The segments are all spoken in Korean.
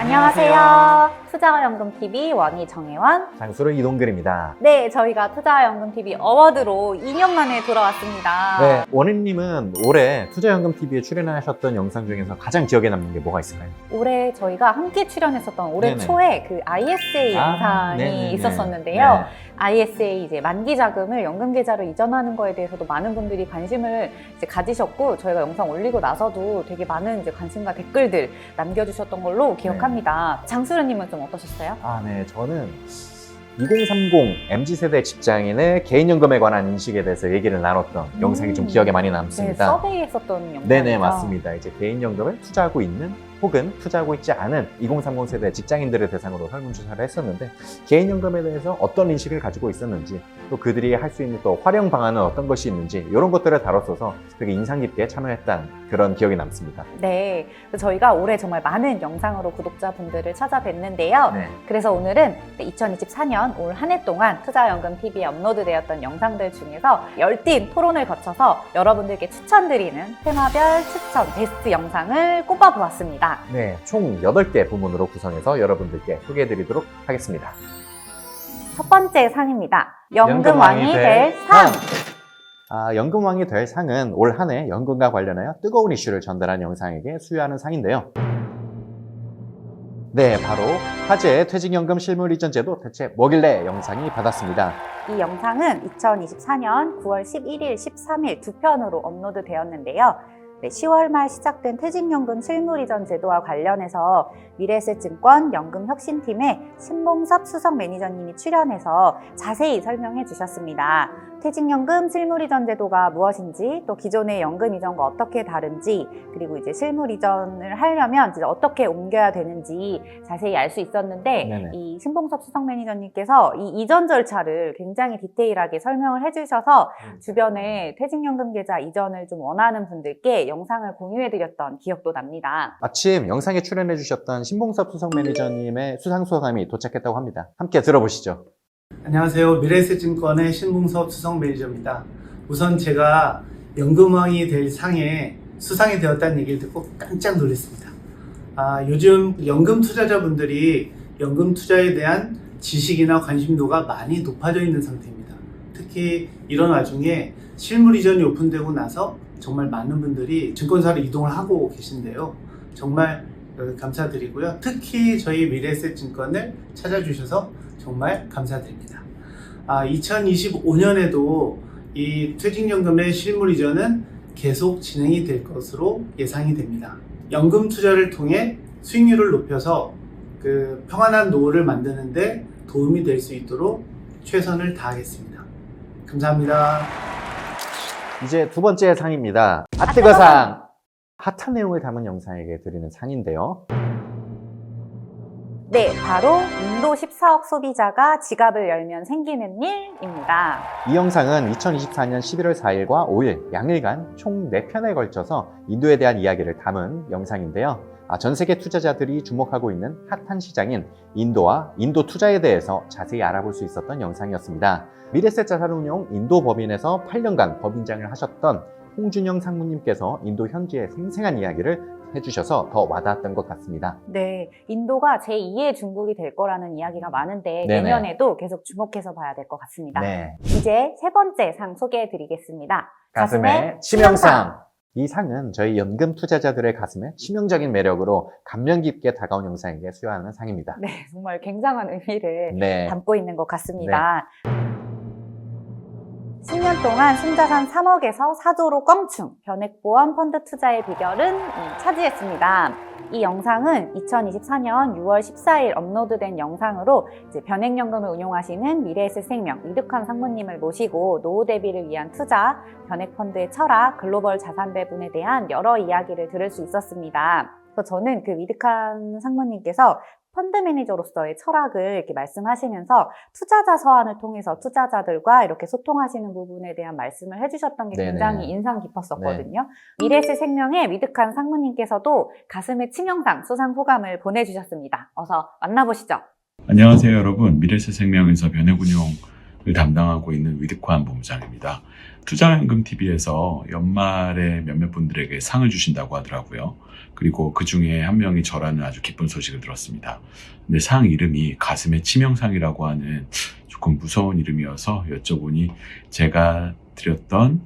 안녕하세요. 투자연금TV 원희 정혜원, 장수로 이동글입니다. 네, 저희가 투자연금TV 어워드로 2년 만에 돌아왔습니다. 네, 원희님은 올해 투자연금TV에 출연하셨던 영상 중에서 가장 기억에 남는 게 뭐가 있을까요? 올해 저희가 함께 출연했었던 올해 네네. 초에 그 ISA 영상이 네네네. 있었었는데요. 네. ISA 이제 만기 자금을 연금 계좌로 이전하는 거에 대해서도 많은 분들이 관심을 이제 가지셨고, 저희가 영상 올리고 나서도 되게 많은 이제 관심과 댓글들 남겨주셨던 걸로 기억합니다. 장수르님은 좀 어떠셨어요? 네, 저는 2030 MZ세대 직장인의 개인연금에 관한 인식에 대해서 얘기를 나눴던 영상이 좀 기억에 많이 네, 남습니다. 서베이 했었던 영상이죠. 네네, 맞습니다. 이제 개인연금을 투자하고 있는 혹은 투자하고 있지 않은 2030 세대 직장인들을 대상으로 설문조사를 했었는데, 개인연금에 대해서 어떤 인식을 가지고 있었는지, 또 그들이 할 수 있는 또 활용 방안은 어떤 것이 있는지, 이런 것들을 다뤘어서 되게 인상 깊게 참여했던 그런 기억이 남습니다. 네, 저희가 올해 정말 많은 영상으로 구독자분들을 찾아뵀는데요. 네. 그래서 오늘은 2024년 올 한 해 동안 투자연금TV에 업로드되었던 영상들 중에서 열띤 토론을 거쳐서 여러분들께 추천드리는 테마별 추천 베스트 영상을 꼽아보았습니다. 네, 총 8개 부문으로 구성해서 여러분들께 소개해드리도록 하겠습니다. 첫 번째 상입니다. 연금왕이 될 상! 연금왕이 될 상은 올 한 해 연금과 관련하여 뜨거운 이슈를 전달한 영상에게 수여하는 상인데요. 네, 바로 화제의 퇴직연금 실물 이전 제도 대체 뭐길래 영상이 받았습니다. 이 영상은 2024년 9월 11일, 13일 두 편으로 업로드되었는데요. 10월 말 시작된 퇴직연금 실물 이전 제도와 관련해서 미래에셋증권 연금혁신팀의 신봉섭 수석 매니저님이 출연해서 자세히 설명해 주셨습니다. 퇴직연금 실물 이전 제도가 무엇인지, 또 기존의 연금 이전과 어떻게 다른지, 그리고 이제 실물 이전을 하려면 이제 어떻게 옮겨야 되는지 자세히 알 수 있었는데, 네네. 이 신봉섭 수석 매니저님께서 이 이전 절차를 굉장히 디테일하게 설명을 해주셔서 주변에 퇴직연금 계좌 이전을 좀 원하는 분들께 영상을 공유해드렸던 기억도 납니다. 마침 영상에 출연해주셨던 신봉섭 수석 매니저님의 수상소감이 도착했다고 합니다. 함께 들어보시죠. 안녕하세요. 미래에셋증권의 신봉섭 수석 매니저입니다. 우선 제가 연금왕이 될 상에 수상이 되었다는 얘기를 듣고 깜짝 놀랐습니다. 요즘 연금 투자자분들이 연금 투자에 대한 지식이나 관심도가 많이 높아져 있는 상태입니다. 특히 이런 와중에 실물 이전이 오픈되고 나서 정말 많은 분들이 증권사로 이동을 하고 계신데요. 정말 감사드리고요. 특히 저희 미래에셋증권을 찾아주셔서 정말 감사드립니다. 2025년에도 이 퇴직연금의 실물 이전은 계속 진행이 될 것으로 예상이 됩니다. 연금 투자를 통해 수익률을 높여서 그 평안한 노후를 만드는데 도움이 될 수 있도록 최선을 다하겠습니다. 감사합니다. 이제 두 번째 상입니다. 뜨거상! 핫한 내용을 담은 영상에게 드리는 상인데요. 네, 바로 인도 14억 소비자가 지갑을 열면 생기는 일입니다. 이 영상은 2024년 11월 4일과 5일 양일간 총 4편에 걸쳐서 인도에 대한 이야기를 담은 영상인데요. 전 세계 투자자들이 주목하고 있는 핫한 시장인 인도와 인도 투자에 대해서 자세히 알아볼 수 있었던 영상이었습니다. 미래셋 자산운용 인도 법인에서 8년간 법인장을 하셨던 홍준영 상무님께서 인도 현지의 생생한 이야기를 해주셔서 더 와닿았던 것 같습니다. 네, 인도가 제2의 중국이 될 거라는 이야기가 많은데 네네. 내년에도 계속 주목해서 봐야 될 것 같습니다. 네. 이제 세 번째 상 소개해드리겠습니다. 가슴의 치명상! 이 상은 저희 연금 투자자들의 가슴에 치명적인 매력으로 감명 깊게 다가온 영상에게 수여하는 상입니다. 네, 정말 굉장한 의미를 네. 담고 있는 것 같습니다. 10년 동안 순자산 3억에서 4조로 껑충, 변액보험 펀드 투자의 비결은 차지했습니다. 이 영상은 2024년 6월 14일 업로드된 영상으로 이제 변액연금을 운용하시는 미래에셋생명 이득환 상무님을 모시고 노후 대비를 위한 투자, 변액펀드의 철학, 글로벌 자산 배분에 대한 여러 이야기를 들을 수 있었습니다. 그래서 저는 그 이득환 상무님께서 펀드 매니저로서의 철학을 이렇게 말씀하시면서 투자자 서한을 통해서 투자자들과 이렇게 소통하시는 부분에 대한 말씀을 해주셨던 게 굉장히 네네. 인상 깊었었거든요. 미래에셋생명의 위득한 상무님께서도 가슴의 치명상 수상 소감을 보내주셨습니다. 어서 만나보시죠. 안녕하세요 여러분. 미래에셋생명에서 변액운용 담당하고 있는 위드코한 본부장입니다. 투자연금TV에서 연말에 몇몇 분들에게 상을 주신다고 하더라고요. 그리고 그 중에 한 명이 저라는 아주 기쁜 소식을 들었습니다. 근데 상 이름이 가슴의 치명상이라고 하는 조금 무서운 이름이어서 여쭤보니 제가 드렸던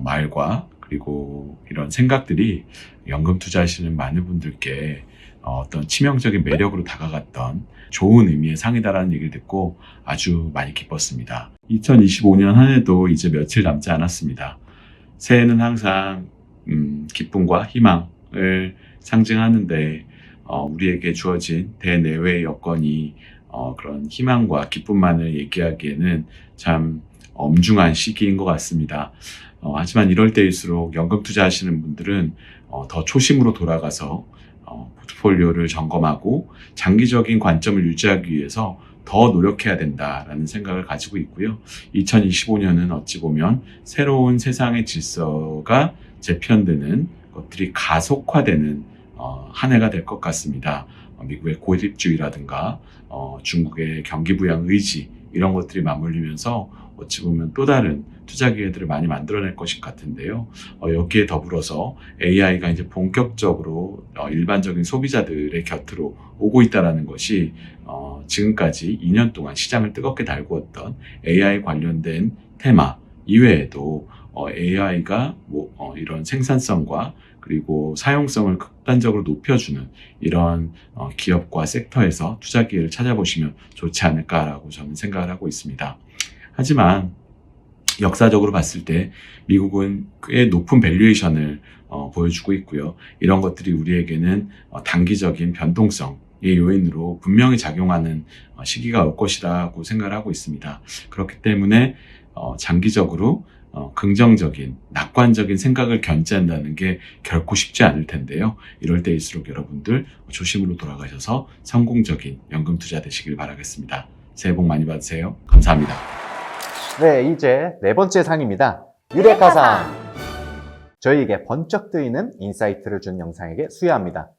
말과 그리고 이런 생각들이 연금 투자하시는 많은 분들께 어떤 치명적인 매력으로 다가갔던 좋은 의미의 상이다라는 얘기를 듣고 아주 많이 기뻤습니다. 2025년 한 해도 이제 며칠 남지 않았습니다. 새해는 항상 기쁨과 희망을 상징하는데 우리에게 주어진 대내외 여건이 그런 희망과 기쁨만을 얘기하기에는 참 엄중한 시기인 것 같습니다. 하지만 이럴 때일수록 연금 투자하시는 분들은 더 초심으로 돌아가서 포트폴리오를 점검하고 장기적인 관점을 유지하기 위해서 더 노력해야 된다라는 생각을 가지고 있고요. 2025년은 어찌 보면 새로운 세상의 질서가 재편되는 것들이 가속화되는 한 해가 될 것 같습니다. 미국의 고립주의라든가 중국의 경기부양 의지 이런 것들이 맞물리면서 어찌 보면 또 다른 투자 기회들을 많이 만들어낼 것인 같은데요. 여기에 더불어서 AI가 이제 본격적으로 일반적인 소비자들의 곁으로 오고 있다는 것이 지금까지 2년 동안 시장을 뜨겁게 달구었던 AI 관련된 테마 이외에도 AI가 이런 생산성과 그리고 사용성을 극단적으로 높여주는 이런 기업과 섹터에서 투자 기회를 찾아보시면 좋지 않을까라고 저는 생각을 하고 있습니다. 하지만 역사적으로 봤을 때 미국은 꽤 높은 밸류에이션을 보여주고 있고요. 이런 것들이 우리에게는 단기적인 변동성의 요인으로 분명히 작용하는 시기가 올 것이라고 생각을 하고 있습니다. 그렇기 때문에 장기적으로 긍정적인, 낙관적인 생각을 견지한다는 게 결코 쉽지 않을 텐데요. 이럴 때일수록 여러분들 조심으로 돌아가셔서 성공적인 연금 투자 되시길 바라겠습니다. 새해 복 많이 받으세요. 감사합니다. 네, 이제 네 번째 상입니다. 유레카상! 저희에게 번쩍 뜨이는 인사이트를 준 영상에게 수여합니다.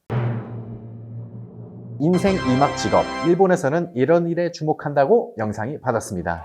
인생 이막 직업, 일본에서는 이런 일에 주목한다고 영상이 받았습니다.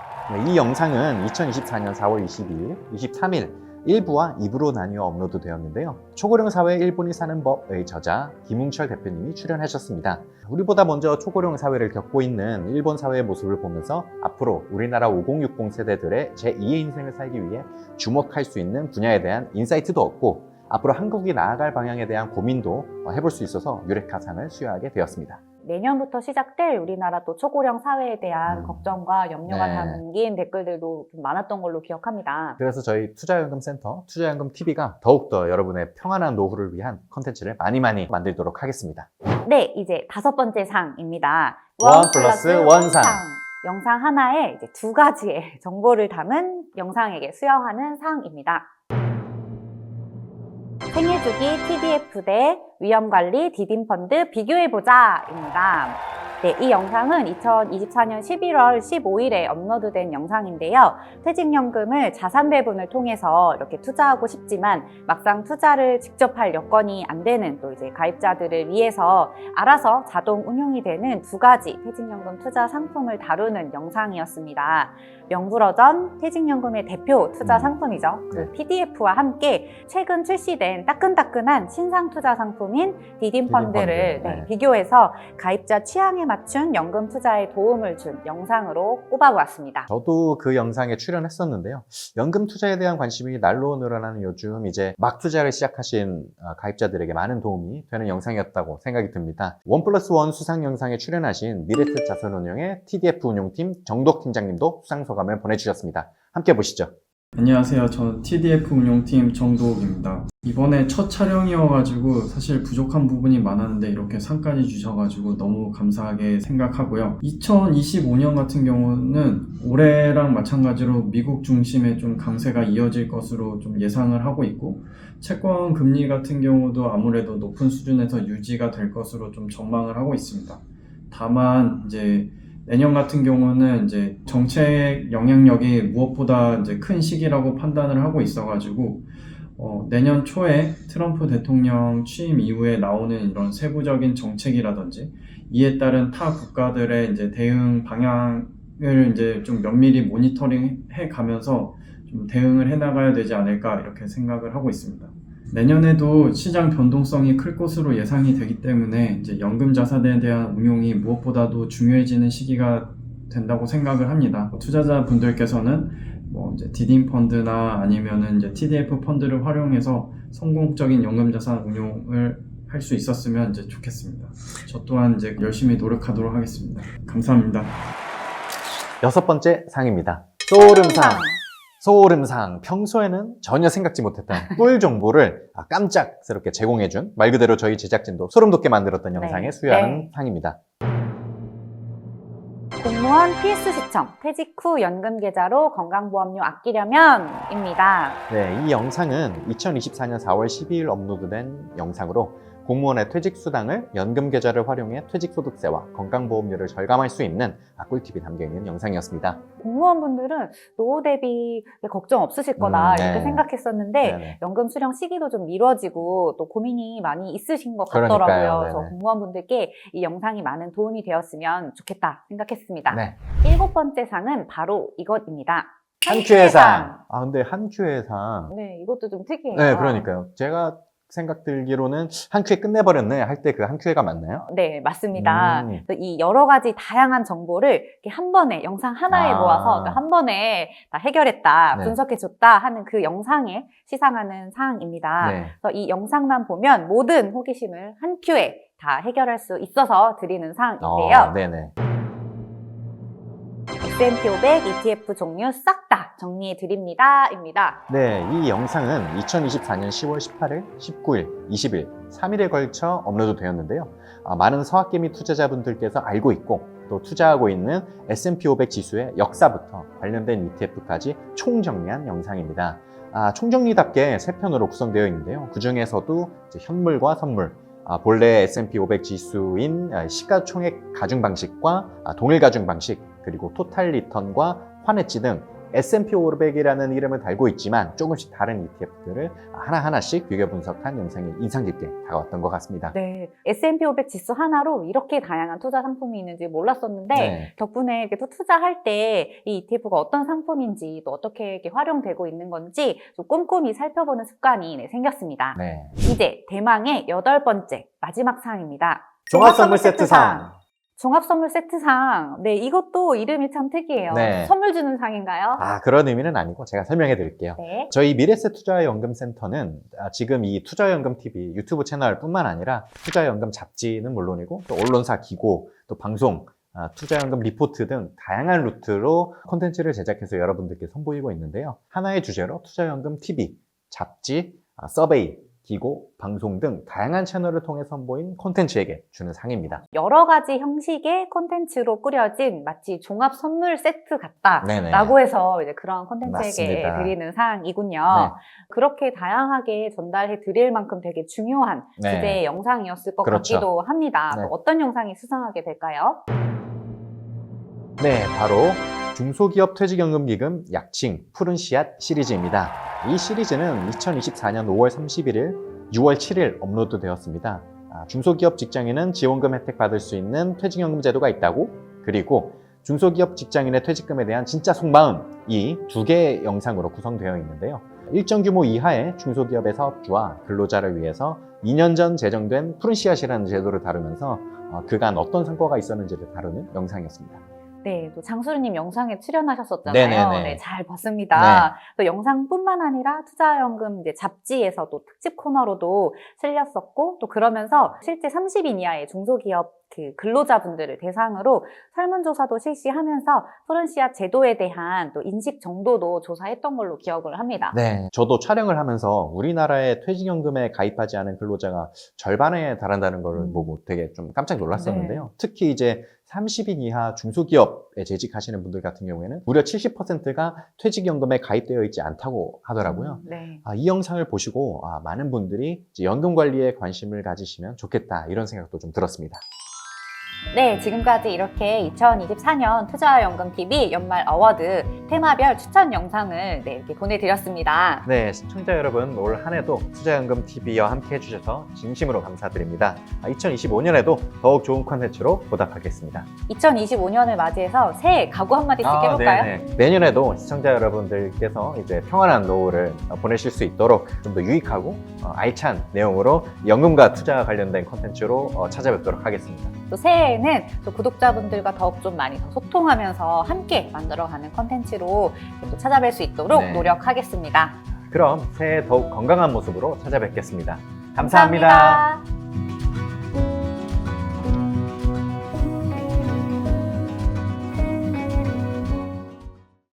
이 영상은 2024년 4월 22일, 23일 1부와 2부로 나뉘어 업로드 되었는데요. 초고령 사회에 일본이 사는 법의 저자 김웅철 대표님이 출연하셨습니다. 우리보다 먼저 초고령 사회를 겪고 있는 일본 사회의 모습을 보면서 앞으로 우리나라 5060 세대들의 제2의 인생을 살기 위해 주목할 수 있는 분야에 대한 인사이트도 얻고 앞으로 한국이 나아갈 방향에 대한 고민도 해볼 수 있어서 유레카상을 수여하게 되었습니다. 내년부터 시작될 우리나라 또 초고령 사회에 대한 걱정과 염려가 네. 담긴 댓글들도 좀 많았던 걸로 기억합니다. 그래서 저희 투자연금센터, 투자연금TV가 더욱더 여러분의 평안한 노후를 위한 컨텐츠를 많이 만들도록 하겠습니다. 네, 이제 다섯 번째 상입니다. 원 플러스 원상. 영상 하나에 이제 두 가지의 정보를 담은 영상에게 수여하는 상입니다. 생애주기 TDF 대 위험관리 디딤펀드 비교해보자입니다. 네, 이 영상은 2024년 11월 15일에 업로드된 영상인데요. 퇴직연금을 자산 배분을 통해서 이렇게 투자하고 싶지만 막상 투자를 직접 할 여건이 안 되는 또 이제 가입자들을 위해서 알아서 자동 운용이 되는 두 가지 퇴직연금 투자 상품을 다루는 영상이었습니다. 명불허전 퇴직연금의 대표 투자 상품이죠. 그 PDF와 함께 최근 출시된 따끈따끈한 신상 투자 상품인 디딤펀드를 네. 비교해서 가입자 취향에 맞춘 연금 투자에 도움을 준 영상으로 꼽아보았습니다. 저도 그 영상에 출연했었는데요. 연금 투자에 대한 관심이 날로 늘어나는 요즘 이제 막 투자를 시작하신 가입자들에게 많은 도움이 되는 영상이었다고 생각이 듭니다. 원 플러스 원 수상 영상에 출연하신 미래트 자산운용의 TDF 운용팀 정독 팀장님도 수상 소감을 보내주셨습니다. 함께 보시죠. 안녕하세요. 저 TDF 운용팀 정도욱입니다. 이번에 첫 촬영이어가지고 사실 부족한 부분이 많았는데 이렇게 상까지 주셔가지고 너무 감사하게 생각하고요. 2025년 같은 경우는 올해랑 마찬가지로 미국 중심의 좀 강세가 이어질 것으로 좀 예상을 하고 있고 채권 금리 같은 경우도 아무래도 높은 수준에서 유지가 될 것으로 좀 전망을 하고 있습니다. 다만 이제 내년 같은 경우는 이제 정책 영향력이 무엇보다 이제 큰 시기라고 판단을 하고 있어가지고 내년 초에 트럼프 대통령 취임 이후에 나오는 이런 세부적인 정책이라든지 이에 따른 타 국가들의 이제 대응 방향 이제 좀 면밀히 모니터링 해 가면서 좀 대응을 해 나가야 되지 않을까 이렇게 생각을 하고 있습니다. 내년에도 시장 변동성이 클 것으로 예상이 되기 때문에 이제 연금 자산에 대한 운용이 무엇보다도 중요해지는 시기가 된다고 생각을 합니다. 투자자분들께서는 뭐 이제 디딤 펀드나 아니면은 이제 TDF 펀드를 활용해서 성공적인 연금 자산 운용을 할 수 있었으면 이제 좋겠습니다. 저 또한 이제 열심히 노력하도록 하겠습니다. 감사합니다. 6번째 상입니다. 소름상. 소름상. 평소에는 전혀 생각지 못했던 꿀 정보를 깜짝스럽게 제공해준 말 그대로 저희 제작진도 소름 돋게 만들었던 영상에 수여하는 상입니다. 공무원 필수 시청, 퇴직 후 연금 계좌로 건강보험료 아끼려면입니다. 네, 이 영상은 2024년 4월 12일 업로드된 영상으로 공무원의 퇴직 수당을 연금 계좌를 활용해 퇴직소득세와 건강보험료를 절감할 수 있는 꿀팁이 담겨있는 영상이었습니다. 공무원분들은 노후 대비 걱정 없으실 거다 이렇게 네. 생각했었는데 네네. 연금 수령 시기도 좀 미뤄지고 또 고민이 많이 있으신 것 그러니까요. 같더라고요. 네네. 그래서 공무원분들께 이 영상이 많은 도움이 되었으면 좋겠다 생각했습니다. 네. 7번째 상은 바로 이것입니다. 한큐의 상. 근데 한큐의 상. 네, 이것도 좀 특이해요. 네, 그러니까요. 제가 생각 들기로는 한 큐에 끝내버렸네 할 때 그 한 큐에가 맞나요? 네, 맞습니다. 그래서 이 여러 가지 다양한 정보를 이렇게 한 번에 영상 하나에 모아서 또 한 번에 다 해결했다, 네. 분석해줬다 하는 그 영상에 시상하는 사항입니다. 네. 그래서 이 영상만 보면 모든 호기심을 한 큐에 다 해결할 수 있어서 드리는 사항인데요. 네네. S&P 500 ETF 종류 싹 다 정리해 드립니다. 입니다. 네, 이 영상은 2024년 10월 18일, 19일, 20일, 3일에 걸쳐 업로드 되었는데요. 많은 서학개 및 투자자분들께서 알고 있고 또 투자하고 있는 S&P 500 지수의 역사부터 관련된 ETF까지 총정리한 영상입니다. 총정리답게 3편으로 구성되어 있는데요. 그 중에서도 현물과 선물, 본래 S&P 500 지수인 시가총액 가중 방식과 동일 가중 방식, 그리고 토탈 리턴과 환해지 등 S&P 500이라는 이름을 달고 있지만 조금씩 다른 ETF들을 하나하나씩 비교 분석한 영상이 인상 깊게 다가왔던 것 같습니다. 네, S&P 500 지수 하나로 이렇게 다양한 투자 상품이 있는지 몰랐었는데 네. 덕분에 이렇게 또 투자할 때 이 ETF가 어떤 상품인지 또 어떻게 이렇게 활용되고 있는 건지 좀 꼼꼼히 살펴보는 습관이 생겼습니다. 네. 이제 대망의 8번째 마지막 사항입니다. 종합선물 세트상. 종합선물 세트상. 네, 이것도 이름이 참 특이해요. 네. 선물 주는 상인가요? 그런 의미는 아니고 제가 설명해 드릴게요. 네. 저희 미래세 투자연금센터는 지금 이 투자연금TV 유튜브 채널뿐만 아니라 투자연금 잡지는 물론이고 또 언론사 기고 또 방송 투자연금 리포트 등 다양한 루트로 콘텐츠를 제작해서 여러분들께 선보이고 있는데요. 하나의 주제로 투자연금 TV, 잡지, 서베이, 기고, 방송 등 다양한 채널을 통해 선보인 콘텐츠에게 주는 상입니다. 여러 가지 형식의 콘텐츠로 꾸려진 마치 종합 선물 세트 네네. 같다라고 해서 이제 그런 콘텐츠에게 맞습니다. 드리는 사항이군요. 네. 그렇게 다양하게 전달해 드릴 만큼 되게 중요한 네. 주제의 영상이었을 것 그렇죠. 같기도 합니다. 네. 어떤 영상이 수상하게 될까요? 네, 바로 중소기업 퇴직연금기금 약칭 푸른 씨앗 시리즈입니다. 이 시리즈는 2024년 5월 31일, 6월 7일 업로드 되었습니다. 중소기업 직장인은 지원금 혜택 받을 수 있는 퇴직연금 제도가 있다고, 그리고 중소기업 직장인의 퇴직금에 대한 진짜 속마음, 이 두 개의 영상으로 구성되어 있는데요. 일정 규모 이하의 중소기업의 사업주와 근로자를 위해서 2년 전 제정된 푸른 씨앗이라는 제도를 다루면서 그간 어떤 성과가 있었는지를 다루는 영상이었습니다. 네, 또 장수르님 영상에 출연하셨었잖아요. 네네네. 네, 잘 봤습니다. 또 영상뿐만 아니라 투자연금 이제 잡지에서도 특집 코너로도 실렸었고, 또 그러면서 실제 30인 이하의 중소기업 그 근로자분들을 대상으로 설문조사도 실시하면서 푸른 씨앗 제도에 대한 또 인식 정도도 조사했던 걸로 기억을 합니다. 네, 저도 촬영을 하면서 우리나라의 퇴직연금에 가입하지 않은 근로자가 절반에 달한다는 걸 보고 되게 좀 깜짝 놀랐었는데요. 특히 이제 30인 이하 중소기업에 재직하시는 분들 같은 경우에는 무려 70%가 퇴직연금에 가입되어 있지 않다고 하더라고요. 네. 이 영상을 보시고 많은 분들이 이제 연금 관리에 관심을 가지시면 좋겠다 이런 생각도 좀 들었습니다. 네, 지금까지 이렇게 2024년 투자연금TV 연말 어워드 테마별 추천 영상을 이렇게 보내드렸습니다. 네, 시청자 여러분, 올 한 해도 투자연금TV와 함께 해주셔서 진심으로 감사드립니다. 2025년에도 더욱 좋은 콘텐츠로 보답하겠습니다. 2025년을 맞이해서 새해 각오 한마디씩 해볼까요? 네네. 내년에도 시청자 여러분들께서 이제 평안한 노후를 보내실 수 있도록 좀 더 유익하고 알찬 내용으로 연금과 투자와 관련된 콘텐츠로 찾아뵙도록 하겠습니다. 또 새해에는 또 구독자분들과 더욱 좀 많이 더 소통하면서 함께 만들어가는 콘텐츠로 또 찾아뵐 수 있도록 네. 노력하겠습니다. 그럼 새해 더욱 건강한 모습으로 찾아뵙겠습니다. 감사합니다.